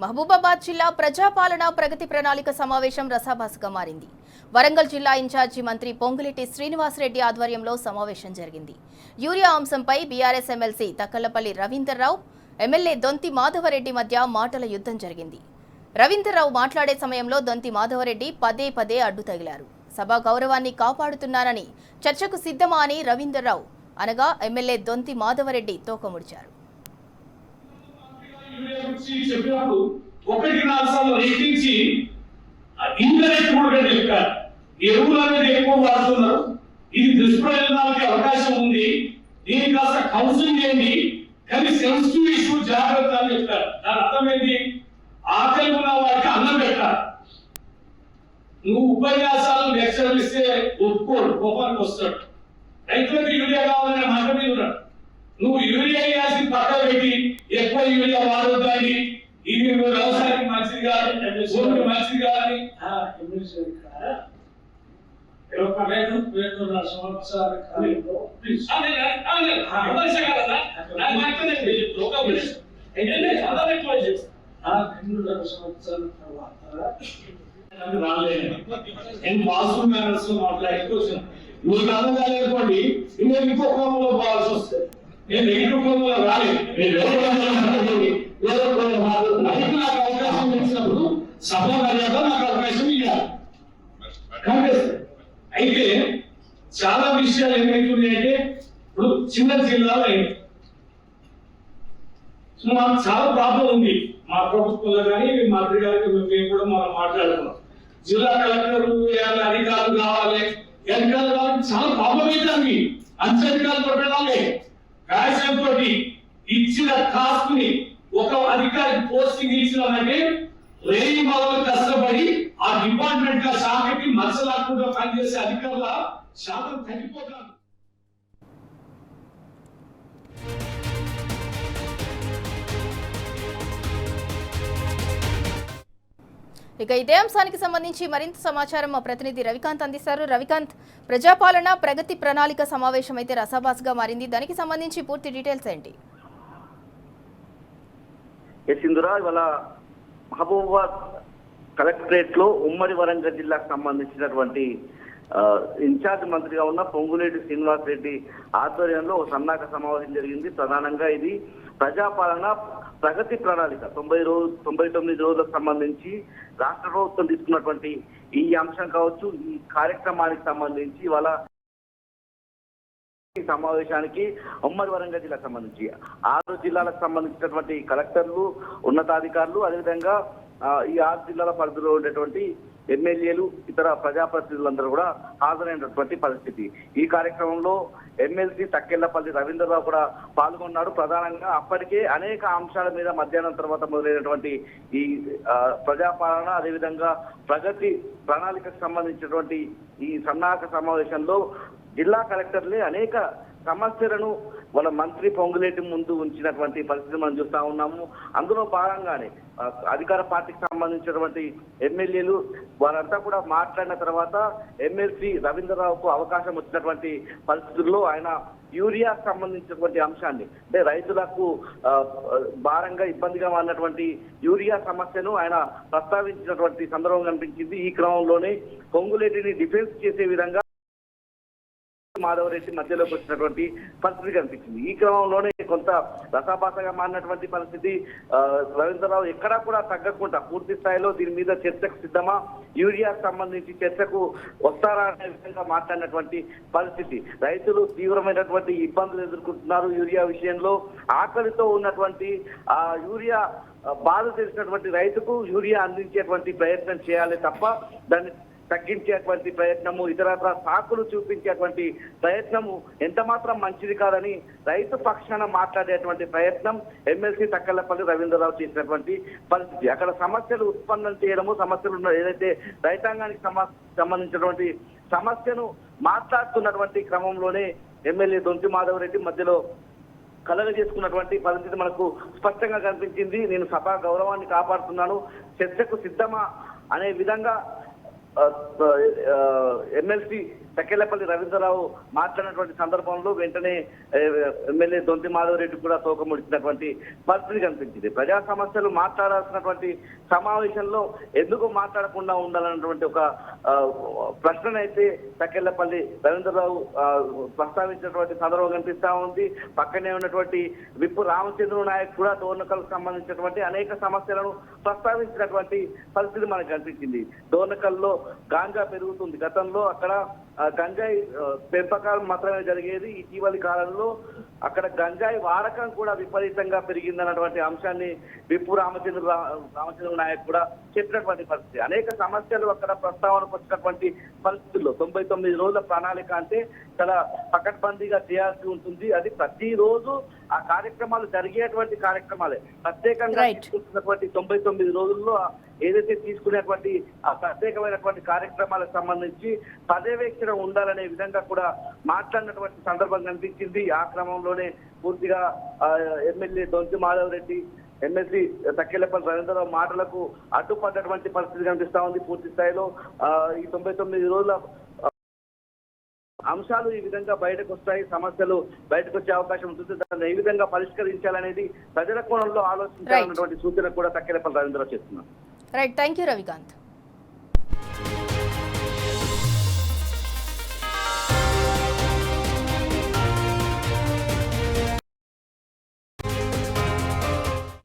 మహబూబాబాద్ జిల్లా ప్రజాపాలన ప్రగతి ప్రణాళిక సమావేశం రసాభాసగా మారింది. వరంగల్ జిల్లా ఇన్ఛార్జి మంత్రి పొంగులేటి శ్రీనివాసరెడ్డి ఆధ్వర్యంలో సమావేశం జరిగింది. యూరియా అంశంపై BRS MLC Takkallapalli Ravinder Rao, MLA Donthi Madhava Reddy మధ్య మాటల యుద్ధం జరిగింది. రవీందర్రావు మాట్లాడే సమయంలో దొంతి మాధవరెడ్డి పదే పదే అడ్డు తగిలారు. సభా గౌరవాన్ని కాపాడుతున్నానని చర్చకు సిద్ధమా అని రవీందర్రావు అనగా ఎమ్మెల్యే దొంతి మాధవరెడ్డి తోకముడిచారు. ఎరువులు అనేది ఎక్కువ వాడుతున్నారు. ఇది దుష్ప్రయోజనాలకి అవకాశం ఉంది. దీన్ని కాస్త కౌన్సిలింగ్ చేయండి, కానీ సెన్సిటివ్ ఇష్యూ జాగ్రత్త అని చెప్తారు. దాని అర్థం ఏంటి? ఆకలి ఉన్న వారికి అన్నం పెట్టాలి. నువ్వు ఉపన్యాసాలు లెక్చర్లు ఇస్తే ఒప్పుకోడు, కోపానికి వస్తాడు. రైతులకు యూరియా కావాలనే మాట మీద ఉన్నాడు. నువ్వు యూరియా వేయాల్సి పక్కన పెట్టి ఎక్కువ యూరియా వాడొద్దని, ఇది వ్యవసాయానికి మంచిది కాదు, భూమికి మంచిది కాదని మీకు అర్థం కాలేకపోండి, నేను ఇంకో కోణంలో పోవాల్సి వస్తుంది. నేను నెగిటివ్ కోణంలో రాలేదు. నాకు అవకాశం ఇచ్చినప్పుడు సభ మర్యాద నాకు అవకాశం ఇవ్వాలి. అయితే చాలా విషయాలు ఏమైతున్నాయంటే, ఇప్పుడు చిన్న జిల్లాలో అయింది, మాకు చాలా ప్రాబ్లం ఉంది. మా ప్రభుత్వంలో కానీ మంత్రి గారికి మేము కూడా మనం మాట్లాడుకున్నాం. జిల్లా కలెక్టర్లు అధికారులు కావాలి, అధికారులు కావాలి, చాలా ప్రాబ్లం అవుతుంది. అధికారులు పెట్టాలి. వ్యాసంతో ఇచ్చిన టాస్క్ ని ఒక అధికారికి పోస్టింగ్ ఇచ్చినామంటే రేయి మొదలు కష్టపడి ఆ డిపార్ట్మెంట్ శాఖకి మచ్చలాకుండా పనిచేసే అధికారుల శాతం తగ్గిపోతారు. ఇక ఇదే అంశానికి సంబంధించి మరింత సమాచారం మా ప్రతినిధి రవికాంత్ అందిస్తారు. రవికాంత్, ప్రజాపాలన ప్రగతి ప్రణాళిక సమావేశం అయితే రసాభాస్గా మారింది. దానికి సంబంధించి పూర్తి డీటెయిల్స్ ఏంటి? ఇవాళ మహబూబాబాద్ కలెక్టరేట్ లో ఉమ్మడి వరంగల్ జిల్లాకు సంబంధించినటువంటి ఇన్ఛార్జ్ మంత్రిగా ఉన్న పొంగులేటి శ్రీనివాసరెడ్డి ఆధ్వర్యంలో ఒక సన్నాహక సమావేశం జరిగింది. ప్రధానంగా ఇది ప్రజాపాలన ప్రగతి ప్రణాళిక 99 రోజులకు సంబంధించి రాష్ట్ర ప్రభుత్వం తీసుకున్నటువంటి ఈ అంశం కావచ్చు, ఈ కార్యక్రమానికి సంబంధించి ఇవాళ సమావేశానికి ఉమ్మడి వరంగల్ జిల్లాకు సంబంధించి 6 జిల్లాలకు సంబంధించినటువంటి కలెక్టర్లు, ఉన్నతాధికారులు, అదేవిధంగా ఈ 6 జిల్లాల పరిధిలో ఉండేటువంటి ఎమ్మెల్యేలు, ఇతర ప్రజాప్రతినిధులందరూ కూడా హాజరైనటువంటి పరిస్థితి. ఈ కార్యక్రమంలో ఎమ్మెల్సీ తక్కెళ్లపల్లి రవీందర్రావు కూడా పాల్గొన్నాడు. ప్రధానంగా అప్పటికే అనేక అంశాల మీద మధ్యాహ్నం తర్వాత మొదలైనటువంటి ఈ ప్రజాపాలన, అదేవిధంగా ప్రగతి ప్రణాళికకు సంబంధించినటువంటి ఈ సన్నాహక సమావేశంలో జిల్లా కలెక్టర్లే అనేక సమస్యలను వాళ్ళ మంత్రి పొంగులేటి ముందు ఉంచినటువంటి పరిస్థితి మనం చూస్తా ఉన్నాము. అందులో భాగంగానే అధికార పార్టీకి సంబంధించినటువంటి ఎమ్మెల్యేలు వారంతా కూడా మాట్లాడిన తర్వాత ఎమ్మెల్సీ రవీంద్రరావుకు అవకాశం వచ్చినటువంటి పరిస్థితుల్లో ఆయన యూరియా సంబంధించినటువంటి అంశాన్ని, అంటే రైతులకు భారంగా ఇబ్బందిగా మారినటువంటి యూరియా సమస్యను ఆయన ప్రస్తావించినటువంటి సందర్భం కనిపించింది. ఈ క్రమంలోనే పొంగులేటిని డిఫెన్స్ చేసే విధంగా మాధవరెడ్డి మధ్యలోకి వచ్చినటువంటి పరిస్థితి కనిపించింది. ఈ క్రమంలోనే కొంత రసాభాసగా మారినటువంటి పరిస్థితి. రవీంద్రరావు ఎక్కడా కూడా తగ్గకుండా పూర్తి స్థాయిలో దీని మీద చర్చకు సిద్ధమా, యూరియాకు సంబంధించి చర్చకు వస్తారా అనే విధంగా మాట్లాడినటువంటి పరిస్థితి. రైతులు తీవ్రమైనటువంటి ఇబ్బందులు ఎదుర్కొంటున్నారు. యూరియా విషయంలో ఆకలితో ఉన్నటువంటి ఆ యూరియా బాధ తెలిసినటువంటి రైతుకు యూరియా అందించేటువంటి ప్రయత్నం చేయాలి తప్ప దాన్ని తగ్గించేటువంటి ప్రయత్నము, ఇతరత్ర సాకులు చూపించేటువంటి ప్రయత్నము ఎంత మాత్రం మంచిది కాదని రైతు పక్షాన మాట్లాడేటువంటి ప్రయత్నం ఎమ్మెల్సీ తక్కళ్లపల్లి రవీంద్రరావు చేసినటువంటి పరిస్థితి. అక్కడ సమస్యలు ఉత్పన్నం చేయడము, సమస్యలు ఏదైతే రైతాంగానికి సంబంధించినటువంటి సమస్యను మాట్లాడుతున్నటువంటి క్రమంలోనే ఎమ్మెల్యే దొంతి మాధవరెడ్డి మధ్యలో కలగ చేసుకున్నటువంటి పరిస్థితి మనకు స్పష్టంగా కనిపించింది. నేను సభా గౌరవాన్ని కాపాడుతున్నాను, చర్చకు సిద్ధమా అనే విధంగా ఎమ్మెల్సీ తక్కెళ్లపల్లి రవీంద్రరావు మాట్లాడినటువంటి సందర్భంలో వెంటనే ఎమ్మెల్యే దొంతి మాధవరెడ్డి కూడా తోకముడిచినటువంటి పరిస్థితి కనిపించింది. ప్రజా సమస్యలు మాట్లాడాల్సినటువంటి సమావేశంలో ఎందుకు మాట్లాడకుండా ఉండాలన్నటువంటి ఒక ప్రశ్ననైతే తక్కెళ్లపల్లి రవీంద్రరావు ప్రస్తావించినటువంటి సందర్భం కనిపిస్తా ఉంది. పక్కనే ఉన్నటువంటి విప్పు రామచంద్ర నాయక్ కూడా డోర్నకల్కు సంబంధించినటువంటి అనేక సమస్యలను ప్రస్తావించినటువంటి పరిస్థితి మనకు కనిపించింది. డోర్నకల్లో గాంజా పెరుగుతుంది. గతంలో అక్కడ గంజాయి పెంపకాలు మాత్రమే జరిగేది. ఇటీవలి కాలంలో అక్కడ గంజాయి వాడకం కూడా విపరీతంగా పెరిగిందన్నటువంటి అంశాన్ని విప్పు రామచంద్ర నాయక్ కూడా చెప్పినటువంటి పరిస్థితి. అనేక సమస్యలు అక్కడ ప్రస్తావనకు వచ్చినటువంటి పరిస్థితుల్లో 99 రోజుల ప్రణాళిక అంటే చాలా పకడ్బందీగా చేయాల్సి ఉంటుంది. అది ప్రతిరోజు ఆ కార్యక్రమాలు జరిగేటువంటి కార్యక్రమాలే. ప్రత్యేకంగా తీసుకుంటున్నటువంటి 99 రోజుల్లో ఏదైతే తీసుకునేటువంటి ఆ ప్రత్యేకమైనటువంటి కార్యక్రమాలకు సంబంధించి పర్యవేక్షణ ఉండాలనే విధంగా కూడా మాట్లాడినటువంటి సందర్భం కనిపించింది. ఆ క్రమంలోనే పూర్తిగా ఎమ్మెల్యే దొంతి మాధవరెడ్డి ఎమ్మెల్సీ తక్కెళ్లపల్లి రవీంద్రరావు మాటలకు అడ్డుపడ్డటువంటి పరిస్థితి కనిపిస్తా ఉంది. పూర్తి స్థాయిలో ఈ 99 రోజుల అంశాలు ఈ విధంగా బయటకు వస్తాయి, సమస్యలు బయటకు వచ్చే అవకాశం ఉంటుంది. దాన్ని ఏ విధంగా పరిష్కరించాలనేది ప్రజల కోణంలో ఆలోచించాలన్నటువంటి సూచన కూడా తక్కెళ్లపల్లి రవీంద్రరావు చేస్తున్నారు. Right, thank you Ravikanth.